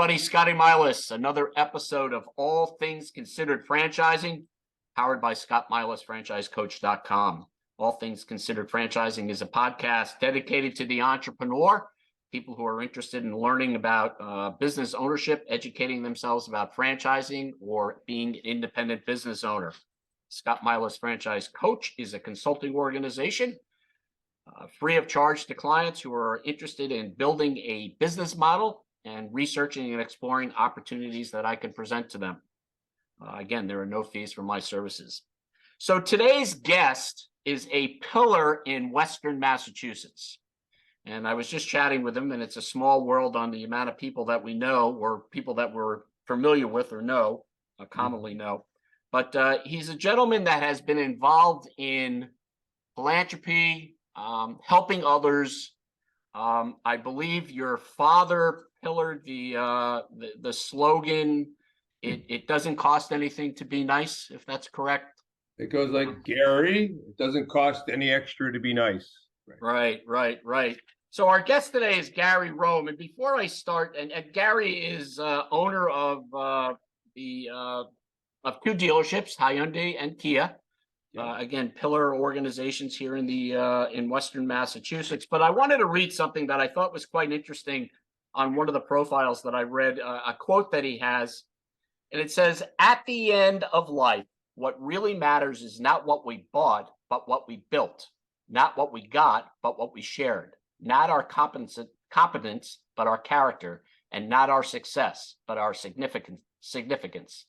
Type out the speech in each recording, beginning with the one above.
everybody. Scotty Milas, another episode of All Things Considered Franchising, powered by ScottMilasFranchiseCoach.com. All Things Considered Franchising is a podcast dedicated to the entrepreneur, people who are interested in learning about business ownership, educating themselves about franchising, or being an independent business owner. Scott Milas Franchise Coach is a consulting organization free of charge to clients who are interested in building a business model and researching and exploring opportunities that I can present to them. Again, there are no fees for my services. So today's guest is a pillar in Western Massachusetts. And I was just chatting with him, and it's a small world on the amount of people that we know, or people that we're familiar with or know, commonly know. But he's a gentleman that has been involved in philanthropy, helping others. I believe your father pillared the slogan, it doesn't cost anything to be nice, if that's correct. It goes like, Gary, it doesn't cost any extra to be nice. Right. So our guest today is Gary Rome. And before I start, and Gary is owner of two dealerships, Hyundai and Kia. Again, pillar organizations here in Western Massachusetts. But I wanted to read something that I thought was quite interesting on one of the profiles that I read, a quote that he has. And it says, "At the end of life, what really matters is not what we bought, but what we built. Not what we got, but what we shared. Not our competence, but our character. And not our success, but our significance.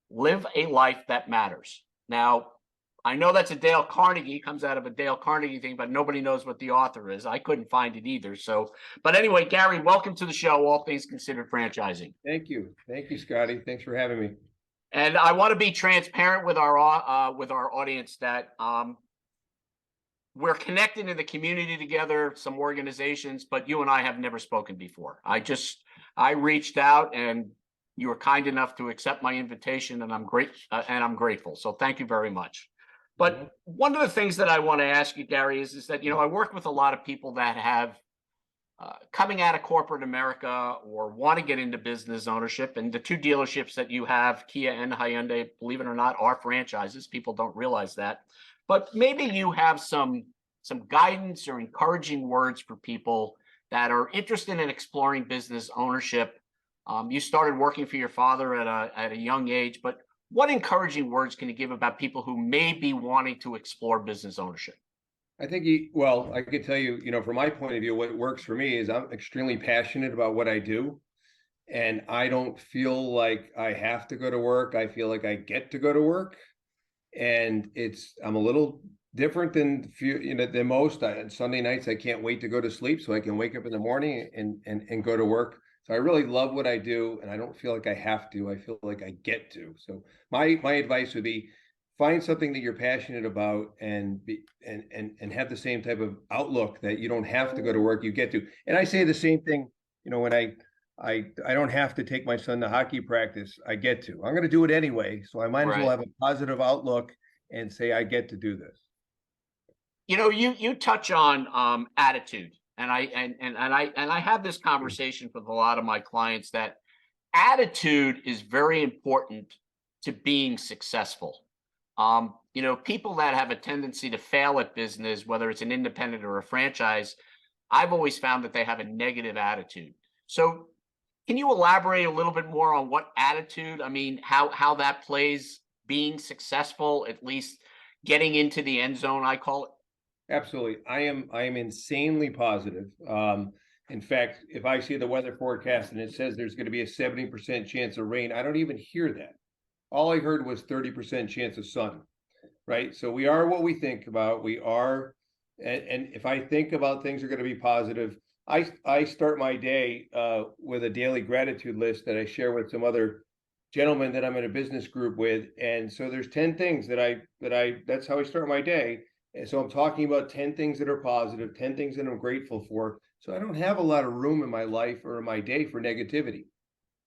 Live a life that matters." Now, I know that's a Dale Carnegie, comes out of a Dale Carnegie thing, but nobody knows what the author is. I couldn't find it either. So, but anyway, Gary, welcome to the show, All Things Considered Franchising. Thank you, Scotty. Thanks for having me. And I want to be transparent with our audience that we're connected in the community together, some organizations, but you and I have never spoken before. I reached out, and you were kind enough to accept my invitation, and I'm grateful. So thank you very much. But one of the things that I want to ask you, Gary, is that, I work with a lot of people that have coming out of corporate America or want to get into business ownership. And the two dealerships that you have, Kia and Hyundai, believe it or not, are franchises. People don't realize that. But maybe you have some guidance or encouraging words for people that are interested in exploring business ownership. You started working for your father at a young age, but what encouraging words can you give about people who may be wanting to explore business ownership? I think, I could tell you, from my point of view, what works for me is I'm extremely passionate about what I do. And I don't feel like I have to go to work. I feel like I get to go to work. And I'm a little different than most. Sunday nights, I can't wait to go to sleep so I can wake up in the morning and go to work. So I really love what I do, and I don't feel like I have to. I feel like I get to. So my advice would be find something that you're passionate about and have the same type of outlook that you don't have to go to work, you get to. And I say the same thing, when I don't have to take my son to hockey practice, I get to. I'm going to do it anyway, so I might as well have a positive outlook and say I get to do this. You touch on attitude. And I have this conversation with a lot of my clients that attitude is very important to being successful. People that have a tendency to fail at business, whether it's an independent or a franchise, I've always found that they have a negative attitude. So can you elaborate a little bit more on what attitude, how that plays being successful, at least getting into the end zone, I call it? Absolutely. I am insanely positive. In fact, if I see the weather forecast and it says there's going to be a 70% chance of rain, I don't even hear that. All I heard was 30% chance of sun, right? So we are what we think about. We are, and if I think about things are going to be positive, I start my day with a daily gratitude list that I share with some other gentlemen that I'm in a business group with. And so there's 10 things that's how I start my day. And so I'm talking about 10 things that are positive, 10 things that I'm grateful for. So I don't have a lot of room in my life or in my day for negativity.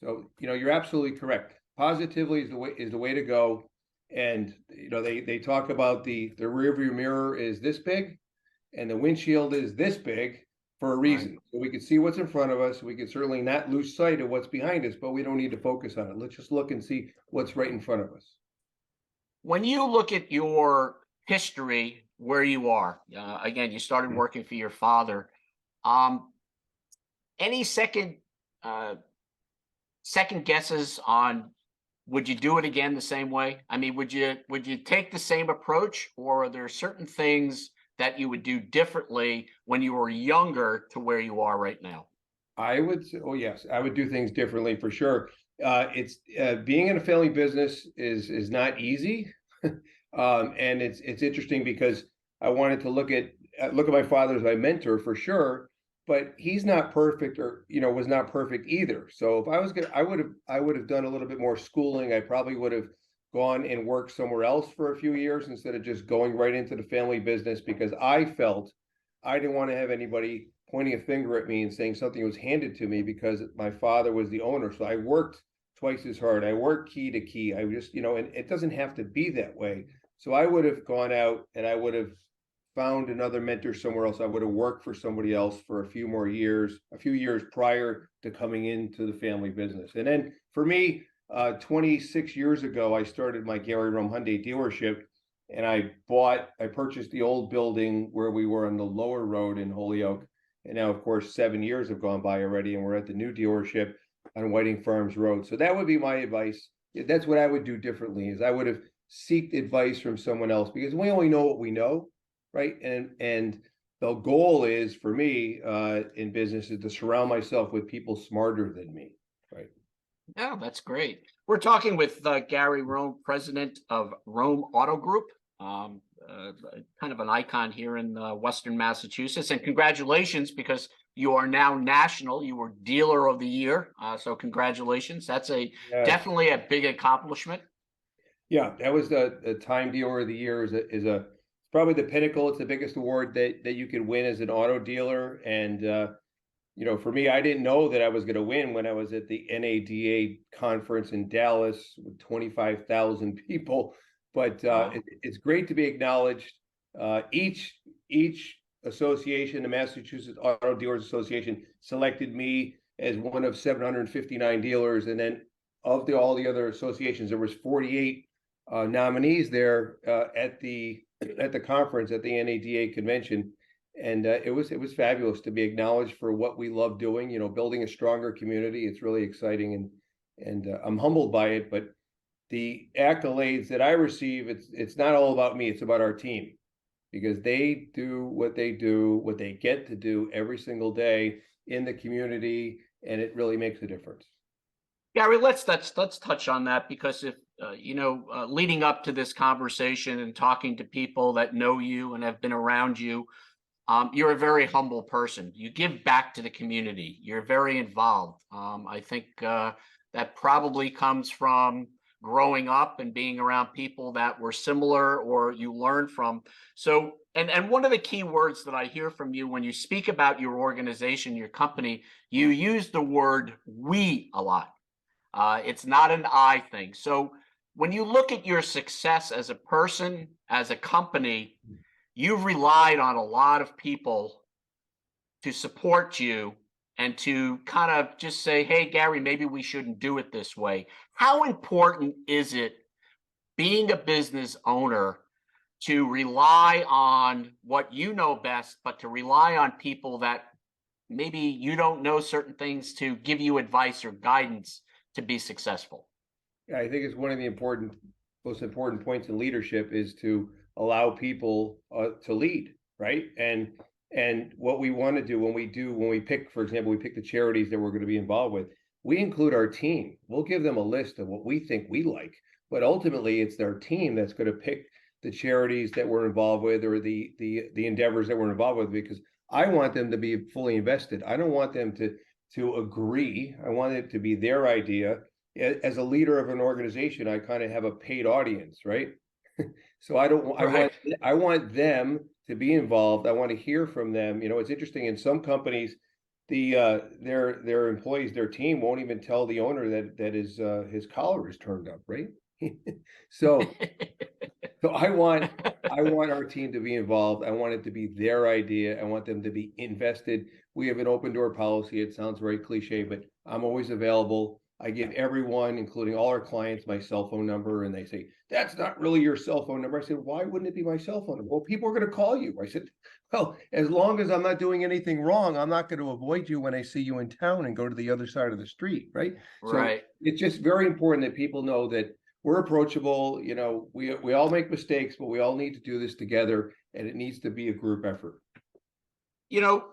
So, you're absolutely correct. Positively is the way to go. And, they talk about the rearview mirror is this big and the windshield is this big for a reason. So we can see what's in front of us. We can certainly not lose sight of what's behind us, but we don't need to focus on it. Let's just look and see what's right in front of us. When you look at your history, where you are, again, you started working for your father. Um, any uh, second guesses on would you do it again the same way? I mean, would you take the same approach, or are there certain things that you would do differently when you were younger to where you are right now? I would say, oh yes, I would do things differently for sure. It's being in a family business is not easy, and it's interesting because I wanted to look at my father as my mentor for sure, but he's not perfect, or was not perfect either. So if I was gonna, I would have done a little bit more schooling. I probably would have gone and worked somewhere else for a few years instead of just going right into the family business, because I felt I didn't want to have anybody pointing a finger at me and saying something was handed to me because my father was the owner. So I worked twice as hard. I worked key to key. I just, and it doesn't have to be that way. So I would have gone out and I would have found another mentor somewhere else. I would have worked for somebody else for a few years prior to coming into the family business. And then for me, 26 years ago, I started my Gary Rome Hyundai dealership, and I purchased the old building where we were on the lower road in Holyoke. And now, of course, 7 years have gone by already, and we're at the new dealership on Whiting Farms Road. So that would be my advice. That's what I would do differently, is I would have sought advice from someone else, because we only know what we know, right? And the goal is for me in business is to surround myself with people smarter than me, right? Yeah, that's great. We're talking with Gary Rome, president of Rome Auto Group, kind of an icon here in Western Massachusetts. And congratulations, because you are now national. You were Dealer of the Year, so congratulations. That's Yes. definitely a big accomplishment. Yeah, that was the Time Dealer of the Year is probably the pinnacle. It's the biggest award that you could win as an auto dealer. And for me, I didn't know that I was going to win when I was at the NADA conference in Dallas with 25,000 people. But Wow. it's great to be acknowledged. Each association, the Massachusetts Auto Dealers Association, selected me as one of 759 dealers, and then of all the other associations, there was 48 nominees there at the conference at the NADA convention. And it was fabulous to be acknowledged for what we love doing, building a stronger community. It's really exciting, and I'm humbled by it. But the accolades that I receive, it's not all about me. It's about our team, because they do, what they get to do every single day in the community, and it really makes a difference. Gary, let's touch on that, because if leading up to this conversation and talking to people that know you and have been around you, you're a very humble person. You give back to the community. You're very involved. I think that probably comes from growing up and being around people that were similar or you learned from. So, and one of the key words that I hear from you when you speak about your organization, your company, you use the word "we" a lot. It's not an I thing. So, when you look at your success as a person, as a company, you've relied on a lot of people to support you and to kind of just say, hey, Gary, maybe we shouldn't do it this way. How important is it, being a business owner, to rely on what you know best, but to rely on people that maybe you don't know certain things to give you advice or guidance to be successful? Yeah, I think it's one of the most important points in leadership is to allow people to lead, right? And what we want to do when we pick, for example, we pick the charities that we're going to be involved with, we include our team. We'll give them a list of what we think we like, but ultimately it's their team that's going to pick the charities that we're involved with, or the endeavors that we're involved with, because I want them to be fully invested. I don't want them to agree. I want it to be their idea. As a leader of an organization, I kind of have a paid audience, right? So Right. I want them to be involved. I want to hear from them. It's interesting, in some companies, their employees, their team won't even tell the owner that his collar is turned up, right? So So I want our team to be involved. I want it to be their idea. I want them to be invested. We have an open door policy. It sounds very cliche, but I'm always available. I give everyone, including all our clients, my cell phone number, and they say, "That's not really your cell phone number." I said, "Why wouldn't it be my cell phone number?" "Well, people are going to call you." I said, "Well, as long as I'm not doing anything wrong, I'm not going to avoid you when I see you in town and go to the other side of the street." Right. So Right. it's just very important that people know that we're approachable. We all make mistakes, but we all need to do this together, and it needs to be a group effort. You know,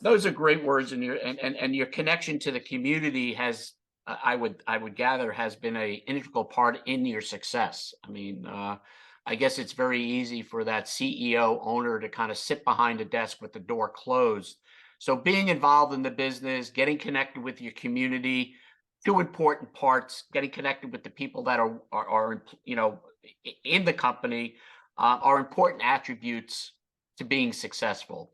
those are great words, and your connection to the community has, I would gather, has been a integral part in your success. I mean, I guess it's very easy for that CEO owner to kind of sit behind a desk with the door closed. So being involved in the business, getting connected with your community, two important parts. Getting connected with the people that are in the company, are important attributes to being successful.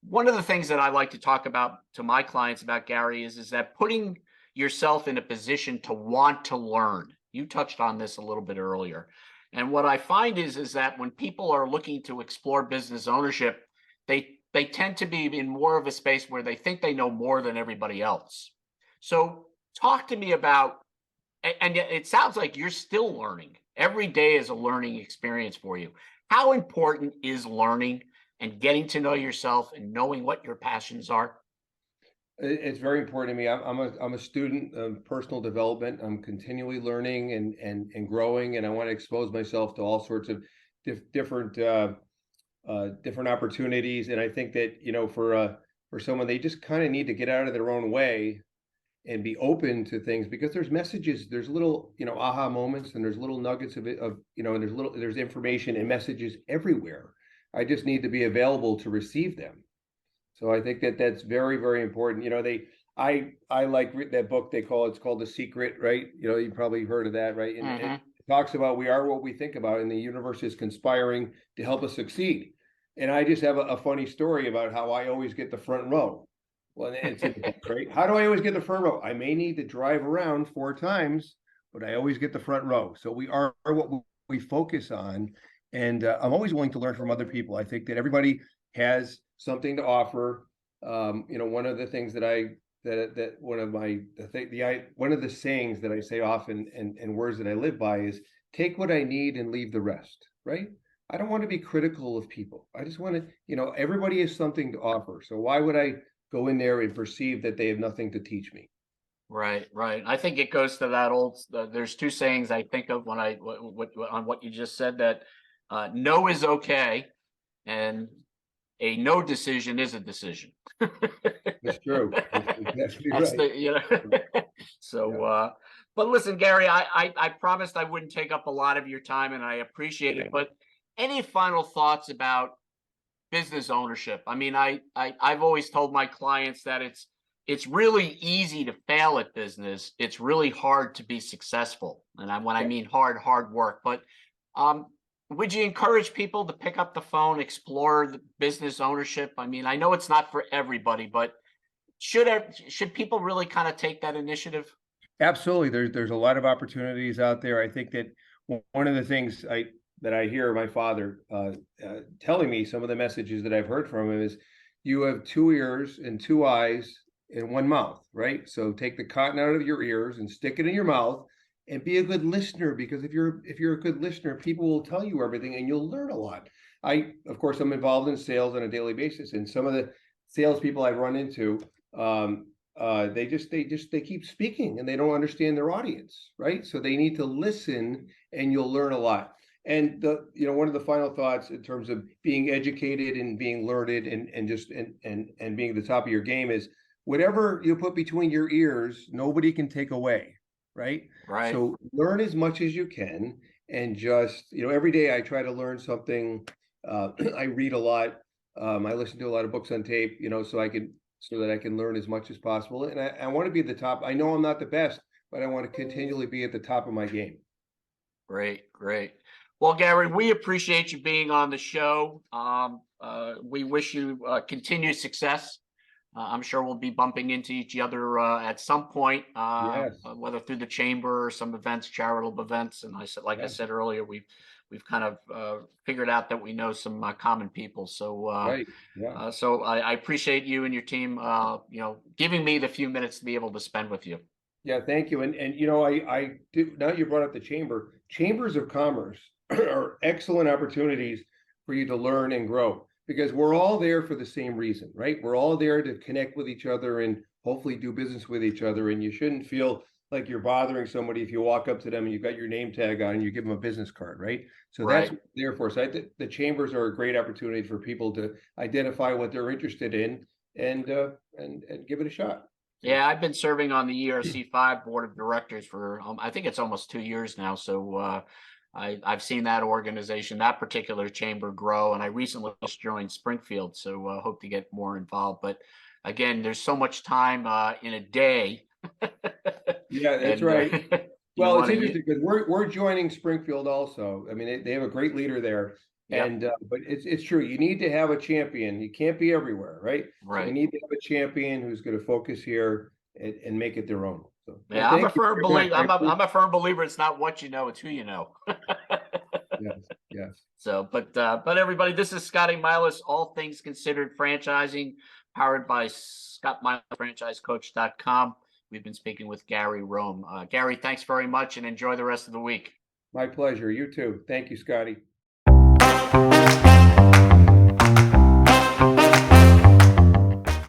One of the things that I like to talk about to my clients about, Gary, is that putting yourself in a position to want to learn. You touched on this a little bit earlier. And what I find is that when people are looking to explore business ownership, they tend to be in more of a space where they think they know more than everybody else. So talk to me about, and yet it sounds like you're still learning. Every day is a learning experience for you. How important is learning and getting to know yourself and knowing what your passions are? It's very important to me. I'm a student of personal development. I'm continually learning and growing, and I want to expose myself to all sorts of different different opportunities. And I think that for someone, they just kind of need to get out of their own way and be open to things, because there's messages, there's little aha moments, and there's little nuggets of it, and there's information and messages everywhere. I just need to be available to receive them. So I think that that's very, very important. I like that book. It's called The Secret, right? You probably heard of that, right? And it Hmm. talks about we are what we think about, and the universe is conspiring to help us succeed. And I just have a funny story about how I always get the front row. Well, it's in the book, right? How do I always get the front row? I may need to drive around 4 times, but I always get the front row. So we are what we focus on. And I'm always willing to learn from other people. I think that everybody has something to offer. One of the things that one of the sayings that I say often, and words that I live by, is take what I need and leave the rest, right? I don't want to be critical of people. I just want to, everybody has something to offer. So why would I go in there and perceive that they have nothing to teach me? Right, right. I think it goes to that old. There's two sayings I think of when on what you just said, that no is okay, and a no decision is a decision. That's true. That's exactly That's right. the. So, Yeah. but listen, Gary, I promised I wouldn't take up a lot of your time, and I appreciate it. But any final thoughts about business ownership? I mean, I've always told my clients that it's really easy to fail at business. It's really hard to be successful. And when I mean hard work. But um, would you encourage people to pick up the phone, explore the business ownership? I mean, I know it's not for everybody, but should people really kind of take that initiative? Absolutely. There's a lot of opportunities out there. I think that one of the things that I hear my father telling me, some of the messages that I've heard from him, is you have 2 ears and 2 eyes and 1 mouth, right? So take the cotton out of your ears and stick it in your mouth, and be a good listener, because if you're a good listener, people will tell you everything and you'll learn a lot. Of course, I'm involved in sales on a daily basis, and some of the salespeople I've run into, they keep speaking and they don't understand their audience, right? So they need to listen, and you'll learn a lot. And one of the final thoughts in terms of being educated and being learned, and being at the top of your game, is whatever you put between your ears, nobody can take away, right? Right. So learn as much as you can, and just every day I try to learn something. I read a lot. I listen to a lot of books on tape, so that I can learn as much as possible. And I want to be at the top. I know I'm not the best, but I want to continually be at the top of my game. Great, great. Well, Gary, we appreciate you being on the show. We wish you continued success. I'm sure we'll be bumping into each other at some point, Yes. whether through the chamber or some events, charitable events. And I said, like I Yes. said earlier, we we've kind of figured out that we know some common people. So Right. Yeah. so I appreciate you and your team, giving me the few minutes to be able to spend with you. Yeah, thank you. And I do, now you brought up the chambers of commerce are excellent opportunities for you to learn and grow because we're all there for the same reason, right? We're all there to connect with each other and hopefully do business with each other. And you shouldn't feel like you're bothering somebody if you walk up to them and you've got your name tag on and you give them a business card, right? So that's Right. what we're there for. So I think the chambers are a great opportunity for people to identify what they're interested in and give it a shot. So. Yeah, I've been serving on the ERC5 board of directors for I think it's almost 2 years now. So I've seen that organization, that particular chamber grow, and I recently just joined Springfield, so hope to get more involved. But again, there's so much time in a day, Yeah, that's and right. you Well, it's want to, interesting because we're joining Springfield also. I mean, they have a great leader there, yeah, and but it's true. You need to have a champion. You can't be everywhere, right? So we right. need to have a champion who's going to focus here and make it their own. So, well, Yeah, I'm a thank you firm very much. believer. I'm a firm believer. It's not what you know; it's who you know. Yes, yes. So, but everybody, this is Scotty Milas, All Things Considered Franchising, powered by ScottMilasFranchiseCoach.com. We've been speaking with Gary Rome. Gary, thanks very much and enjoy the rest of the week. My pleasure. You too. Thank you, Scotty.